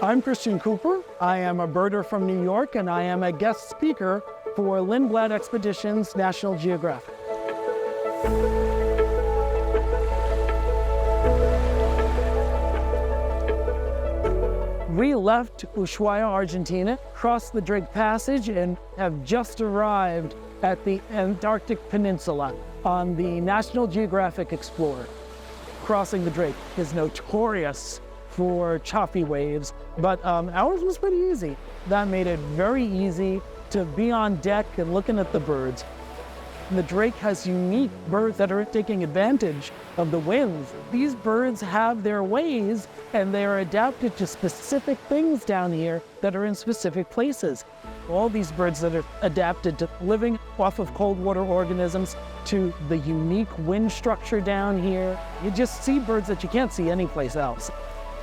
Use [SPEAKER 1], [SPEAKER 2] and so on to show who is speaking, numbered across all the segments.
[SPEAKER 1] I'm Christian Cooper. I am a birder from New York, and I am a guest speaker for Lindblad Expeditions National Geographic. We left Ushuaia, Argentina, crossed the Drake Passage, and have just arrived at the Antarctic Peninsula on the National Geographic Explorer. Crossing the Drake is notorious for choppy waves, but ours was pretty easy. That made it very easy to be on deck and looking at the birds. The Drake has unique birds that are taking advantage of the winds. These birds have their ways, and they are adapted to specific things down here that are in specific places. All these birds that are adapted to living off of cold water organisms, to the unique wind structure down here. You just see birds that you can't see anyplace else.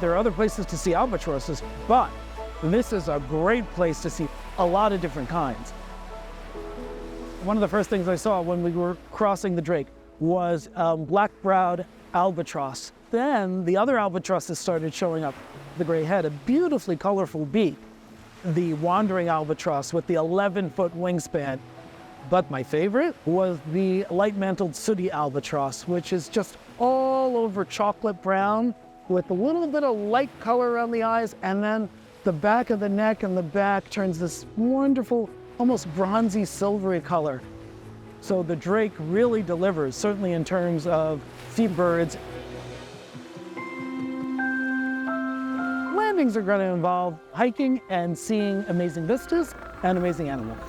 [SPEAKER 1] There are other places to see albatrosses, but this is a great place to see a lot of different kinds. One of the first things I saw when we were crossing the Drake was black-browed albatross. Then the other albatrosses started showing up. The gray head, a beautifully colorful beak. The wandering albatross with the 11-foot wingspan. But my favorite was the light-mantled sooty albatross, which is just all over chocolate brown with a little bit of light color around the eyes, and then the back of the neck and the back turns this wonderful, almost bronzy, silvery color. So the Drake really delivers, certainly in terms of seabirds. Landings are going to involve hiking and seeing amazing vistas and amazing animals.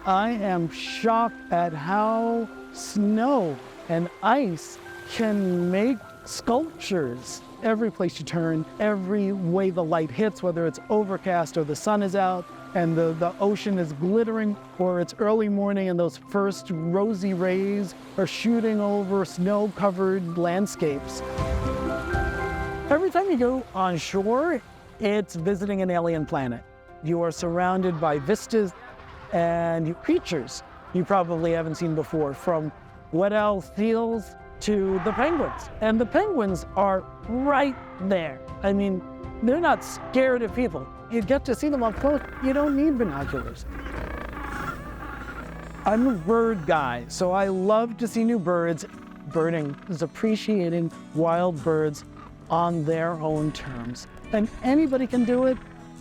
[SPEAKER 1] I am shocked at how snow and ice can make sculptures. Every place you turn, every way the light hits, whether it's overcast or the sun is out and the ocean is glittering, or it's early morning and those first rosy rays are shooting over snow-covered landscapes. Every time you go on shore, it's visiting an alien planet. You are surrounded by vistas and creatures you probably haven't seen before, from wet-owl seals to the penguins. And the penguins are right there. I mean, they're not scared of people. You get to see them up close. You don't need binoculars. I'm a bird guy, so I love to see new birds. Birding is appreciating wild birds on their own terms. And anybody can do it.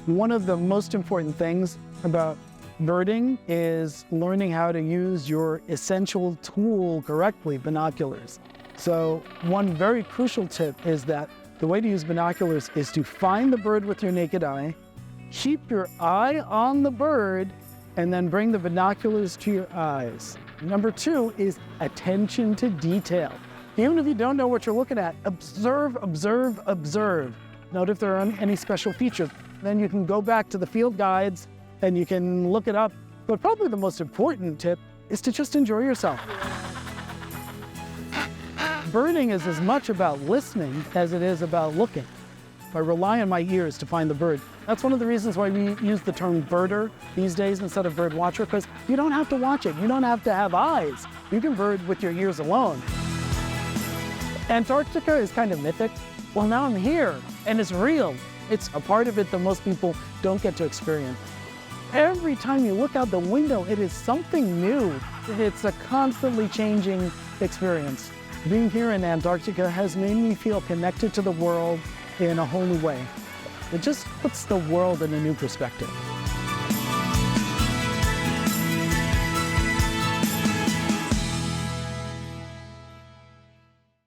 [SPEAKER 1] One of the most important things about birding is learning how to use your essential tool correctly, binoculars. So one very crucial tip is that the way to use binoculars is to find the bird with your naked eye, keep your eye on the bird, and then bring the binoculars to your eyes. Number 2 is attention to detail. Even if you don't know what you're looking at, observe, observe, observe. Note if there are any special features. Then you can go back to the field guides and you can look it up. But probably the most important tip is to just enjoy yourself. Birding is as much about listening as it is about looking. I rely on my ears to find the bird. That's one of the reasons why we use the term birder these days instead of bird watcher, because you don't have to watch it. You don't have to have eyes. You can bird with your ears alone. Antarctica is kind of mythic. Well, now I'm here, and it's real. It's a part of it that most people don't get to experience. Every time you look out the window, it is something new. It's a constantly changing experience. Being here in Antarctica has made me feel connected to the world in a whole new way. It just puts the world in a new perspective.